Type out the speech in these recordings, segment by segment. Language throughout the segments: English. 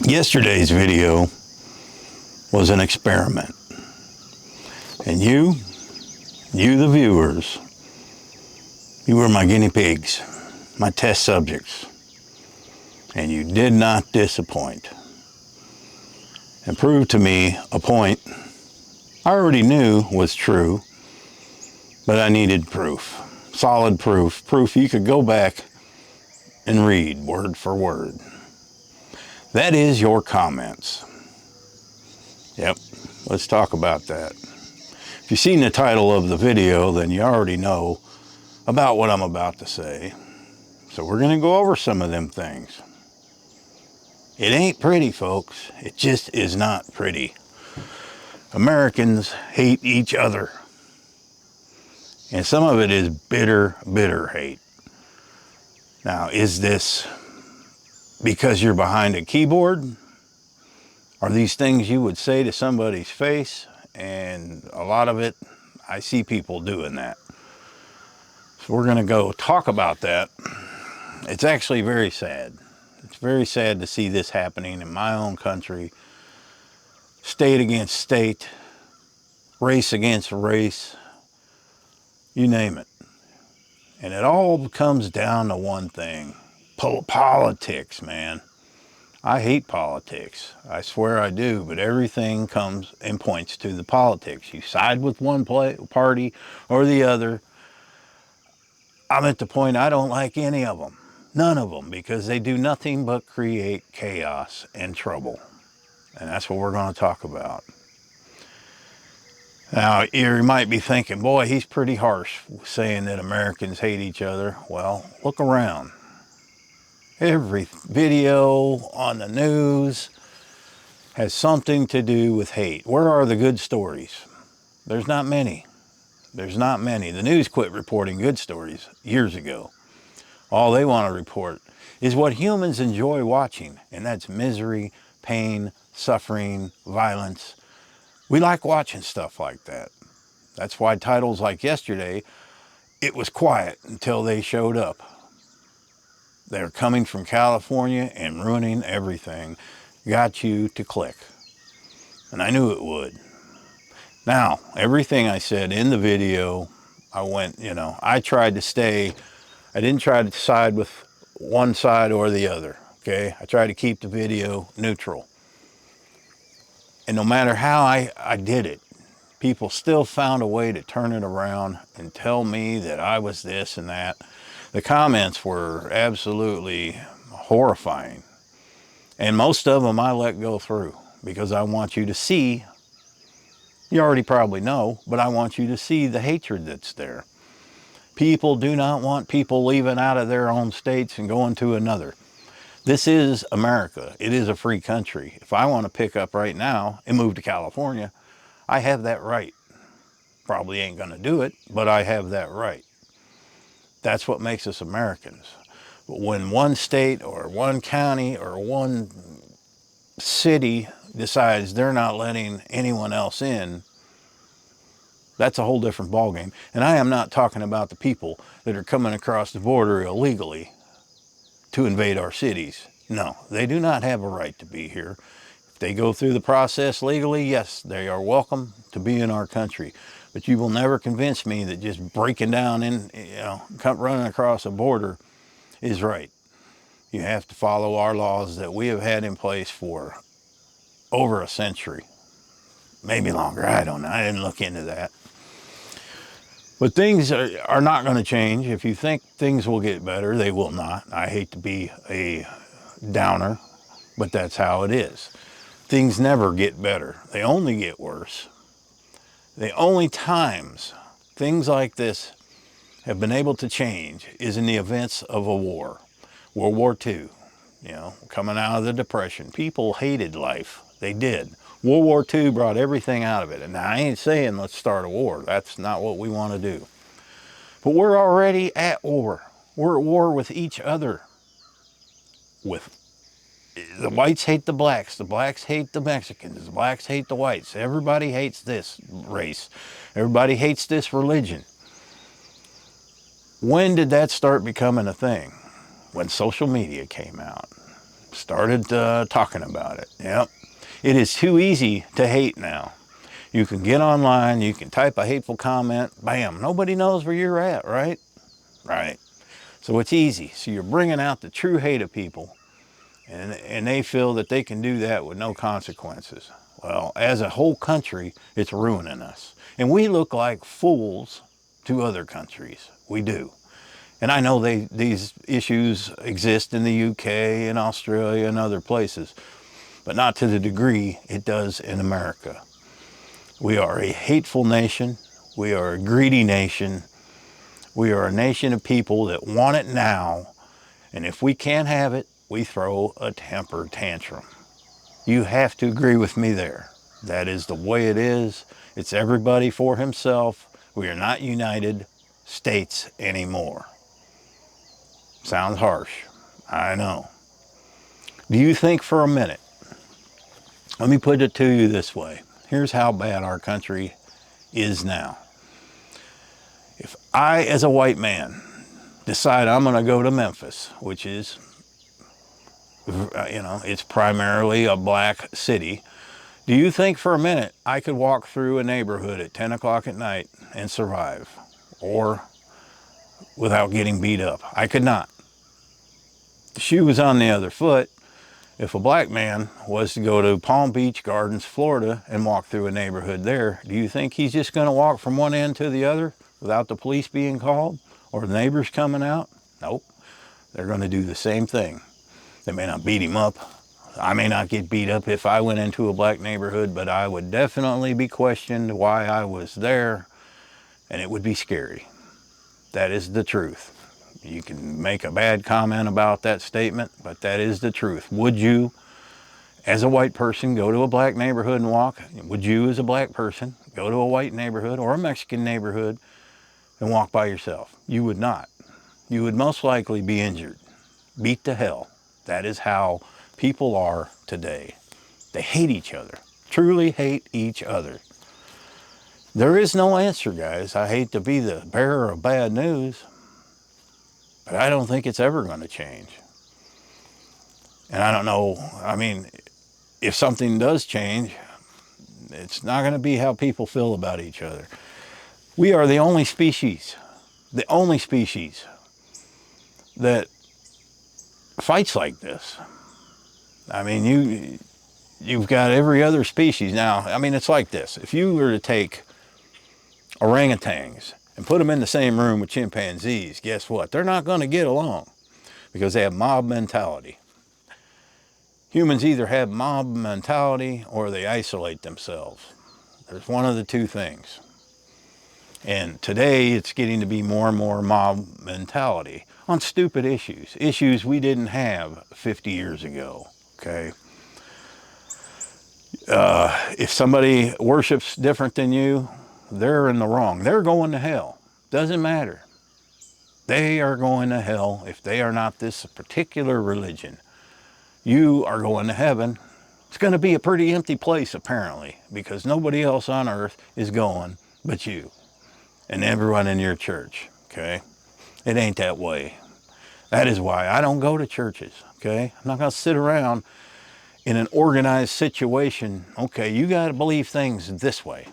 Yesterday's video was an experiment. And you the viewers, you were my guinea pigs, my test subjects. And you did not disappoint. And proved to me a point I already knew was true, but I needed proof. Solid proof. Proof you could go back and read word for word. That is your comments. Yep, let's talk about that. If you've seen the title of the video, then you already know about what I'm about to say. So we're going to go over some of them things. It ain't pretty, folks. It just is not pretty. Americans hate each other. And some of it is bitter, bitter hate. Now, is this because you're behind a keyboard? Are these things you would say to somebody's face? And a lot of it, I see people doing that. So we're going to go talk about that. It's actually very sad. It's very sad to see this happening in my own country. State against state, race against race, you name it. And it all comes down to one thing. Politics, man. I hate politics. I swear I do, but everything comes and points to the politics. You side with one party or the other. I'm at the point I don't like any of them. None of them, because they do nothing but create chaos and trouble. And that's what we're going to talk about. Now, you might be thinking, boy, he's pretty harsh saying that Americans hate each other. Well, look around. Every video on the news has something to do with hate. Where are the good stories? There's not many. There's not many. The news quit reporting good stories years ago. All they want to report is what humans enjoy watching, and that's misery, pain, suffering, violence. We like watching stuff like that. That's why titles like yesterday, it was quiet until they showed up. They're coming from California and ruining everything. Got you to click. And I knew it would. Now, everything I said in the video, I tried to stay, I didn't try to side with one side or the other, okay? I tried to keep the video neutral. And no matter how I did it, people still found a way to turn it around and tell me that I was this and that. The comments were absolutely horrifying. And most of them I let go through because I want you to see, you already probably know, but I want you to see the hatred that's there. People do not want people leaving out of their own states and going to another. This is America. It is a free country. If I want to pick up right now and move to California, I have that right. Probably ain't going to do it, but I have that right. That's what makes us Americans. But when one state or one county or one city decides they're not letting anyone else in, that's a whole different ballgame. And I am not talking about the people that are coming across the border illegally to invade our cities. No, they do not have a right to be here. If they go through the process legally, yes, they are welcome to be in our country. But you will never convince me that just breaking down and running across a border is right. You have to follow our laws that we have had in place for over a century. Maybe longer, I don't know. I didn't look into that. But things are not going to change. If you think things will get better, they will not. I hate to be a downer, but that's how it is. Things never get better. They only get worse. The only times things like this have been able to change is in the events of a war. World War II, coming out of the Depression. People hated life. They did. World War II brought everything out of it. And I ain't saying let's start a war. That's not what we want to do. But we're already at war. We're at war with each other. The whites hate the blacks hate the Mexicans, the blacks hate the whites. Everybody hates this race. Everybody hates this religion. When did that start becoming a thing? When social media came out. started talking about it. Yep. It is too easy to hate now. You can get online, you can type a hateful comment, bam, nobody knows where you're at, right? Right. So it's easy. So you're bringing out the true hate of people, and they feel that they can do that with no consequences. Well, as a whole country, it's ruining us. And we look like fools to other countries. We do. And I know these issues exist in the UK and Australia and other places, but not to the degree it does in America. We are a hateful nation. We are a greedy nation. We are a nation of people that want it now. And if we can't have it, we throw a temper tantrum. You have to agree with me there. That is the way it is. It's everybody for himself. We are not United States anymore. Sounds harsh, I know. Do you think for a minute, let me put it to you this way. Here's how bad our country is now. If I, as a white man, decide I'm going to go to Memphis, which is, it's primarily a black city, do you think for a minute I could walk through a neighborhood at 10 o'clock at night and survive? Or without getting beat up? I could not. The shoe was on the other foot. If a black man was to go to Palm Beach Gardens, Florida, and walk through a neighborhood there, do you think he's just going to walk from one end to the other without the police being called or the neighbors coming out? Nope. They're going to do the same thing. They may not beat him up. I may not get beat up if I went into a black neighborhood, but I would definitely be questioned why I was there, and it would be scary. That is the truth. You can make a bad comment about that statement, but that is the truth. Would you, as a white person, go to a black neighborhood and walk? Would you, as a black person, go to a white neighborhood or a Mexican neighborhood and walk by yourself? You would not. You would most likely be injured, beat to hell. That is how people are today. They hate each other, truly hate each other. There is no answer, guys. I hate to be the bearer of bad news, but I don't think it's ever going to change. And I don't know, if something does change, it's not going to be how people feel about each other. We are the only species that fights like this. You've got every other species. Now, it's like this. If you were to take orangutans and put them in the same room with chimpanzees, guess what? They're not going to get along because they have mob mentality. Humans either have mob mentality or they isolate themselves. There's one of the two things. And today it's getting to be more and more mob mentality on stupid issues we didn't have 50 years ago, okay? If somebody worships different than you, they're in the wrong. They're going to hell. Doesn't matter. They are going to hell if they are not this particular religion. You are going to heaven. It's going to be a pretty empty place, apparently, because nobody else on earth is going but you and everyone in your church, okay? It ain't that way. That is why I don't go to churches, okay? I'm not going to sit around in an organized situation. Okay, you got to believe things this way.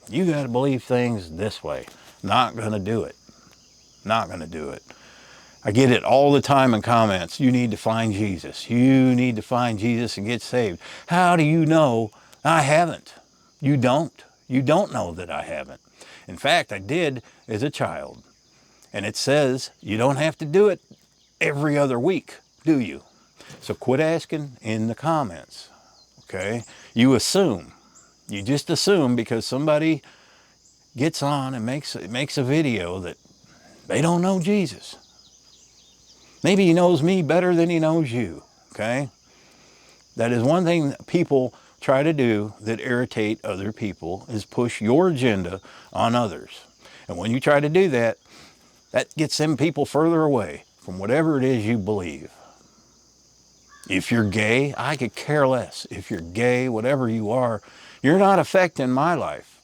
You got to believe things this way. Not going to do it. Not going to do it. I get it all the time in comments. You need to find Jesus. You need to find Jesus and get saved. How do you know I haven't? You don't. You don't know that I haven't. In fact, I did as a child. And it says you don't have to do it every other week, do you? So quit asking in the comments, okay? You assume. You just assume because somebody gets on and makes a video that they don't know Jesus. Maybe he knows me better than he knows you, okay? That is one thing that people try to do that irritate other people, is push your agenda on others. And when you try to do that, that gets them people further away from whatever it is you believe. If you're gay, I could care less. If you're gay, whatever you are, you're not affecting my life.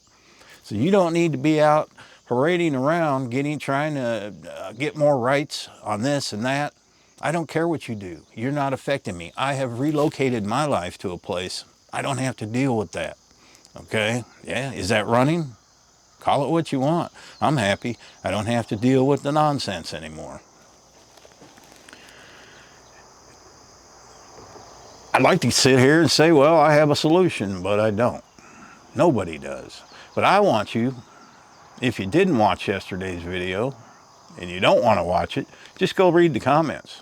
So you don't need to be out parading around trying to get more rights on this and that. I don't care what you do. You're not affecting me. I have relocated my life to a place I don't have to deal with that. Okay? Yeah, is that running? Call it what you want. I'm happy. I don't have to deal with the nonsense anymore. I'd like to sit here and say, well, I have a solution, but I don't. Nobody does. But I want you, if you didn't watch yesterday's video and you don't want to watch it, just go read the comments.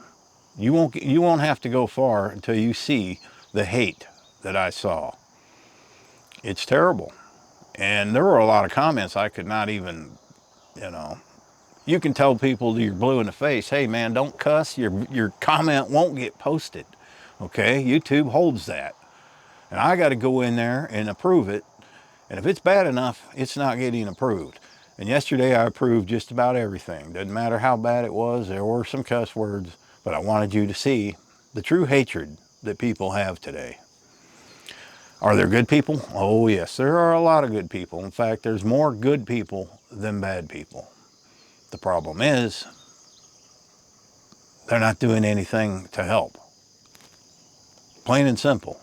You won't have to go far until you see the hate that I saw. It's terrible. And there were a lot of comments I could not even, you can tell people you're blue in the face, hey man, don't cuss, your comment won't get posted. Okay, YouTube holds that. And I got to go in there and approve it. And if it's bad enough, it's not getting approved. And yesterday I approved just about everything. Doesn't matter how bad it was, there were some cuss words, but I wanted you to see the true hatred that people have today. Are there good people? Oh yes, there are a lot of good people. In fact, there's more good people than bad people. The problem is, they're not doing anything to help. Plain and simple.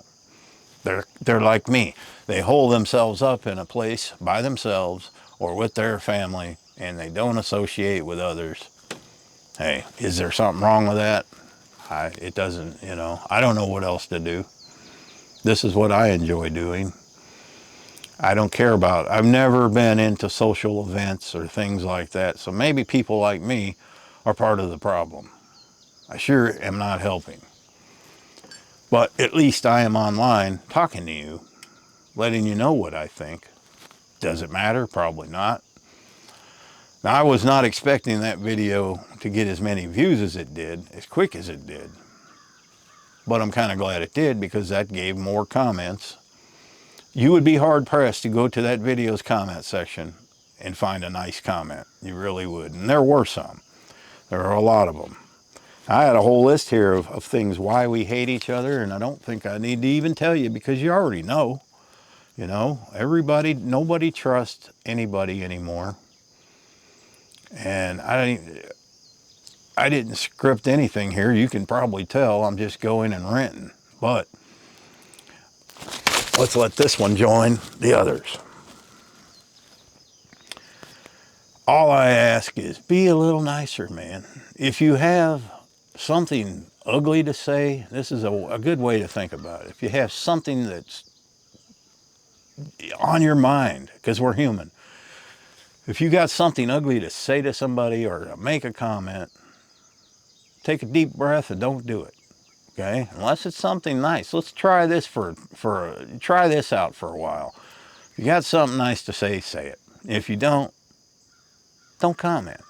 They're like me. They hold themselves up in a place by themselves or with their family, and they don't associate with others. Hey, is there something wrong with that? It doesn't, I don't know what else to do. This is what I enjoy doing. I don't care about, I've never been into social events or things like that, so maybe people like me are part of the problem. I sure am not helping. But at least I am online talking to you, letting you know what I think. Does it matter? Probably not. Now, I was not expecting that video to get as many views as it did, as quick as it did. But I'm kind of glad it did, because that gave more comments. You would be hard pressed to go to that video's comment section and find a nice comment. You really would. And there were some. There are a lot of them. I had a whole list here of things why we hate each other, and I don't think I need to even tell you, because you already know. Nobody trusts anybody anymore. And I didn't script anything here. You can probably tell I'm just going and renting. But let's let this one join the others. All I ask is be a little nicer, man. If you have something ugly to say, this is a good way to think about it. If you have something that's on your mind, because we're human, if you got something ugly to say to somebody or to make a comment, take a deep breath and don't do it. Okay? Unless it's something nice. Let's try this try this out for a while. If you got something nice to say, say it. If you don't comment.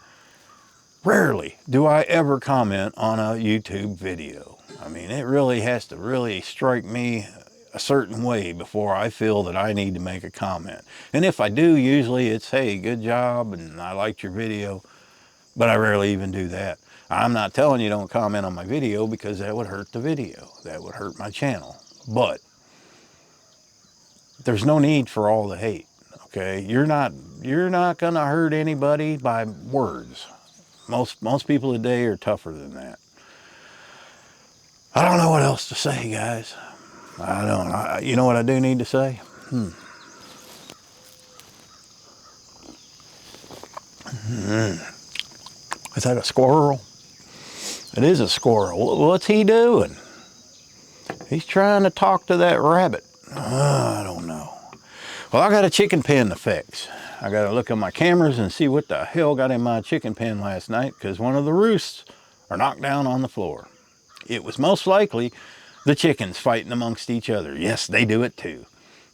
Rarely do I ever comment on a YouTube video. I mean, it really has to really strike me a certain way before I feel that I need to make a comment. And if I do, usually it's, hey, good job, and I liked your video. But I rarely even do that. I'm not telling you don't comment on my video, because that would hurt the video. That would hurt my channel. But there's no need for all the hate. Okay? You're not gonna hurt anybody by words. Most people today are tougher than that. I don't know what else to say, guys. I don't. You know what I do need to say? Is that a squirrel? It is a squirrel. What's he doing? He's trying to talk to that rabbit. I don't know. Well, I got a chicken pen to fix. I got to look at my cameras and see what the hell got in my chicken pen last night, because one of the roosts are knocked down on the floor. It was most likely the chickens fighting amongst each other. Yes, they do it too.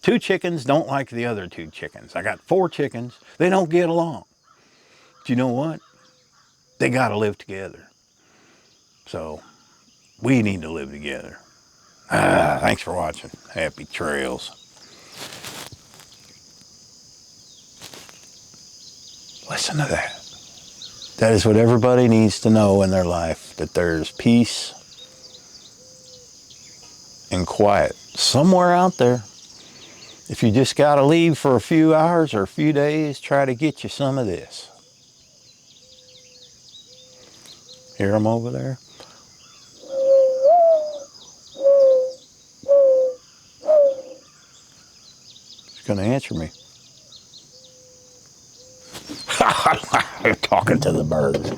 2 chickens don't like the other 2 chickens. I got 4 chickens. They don't get along. But you know what? They got to live together. So we need to live together. Thanks for watching. Happy trails. Listen to that. That is what everybody needs to know in their life, that there's peace and quiet somewhere out there. If you just got to leave for a few hours or a few days, try to get you some of this. Hear them over there? going to answer me. Talking to the birds.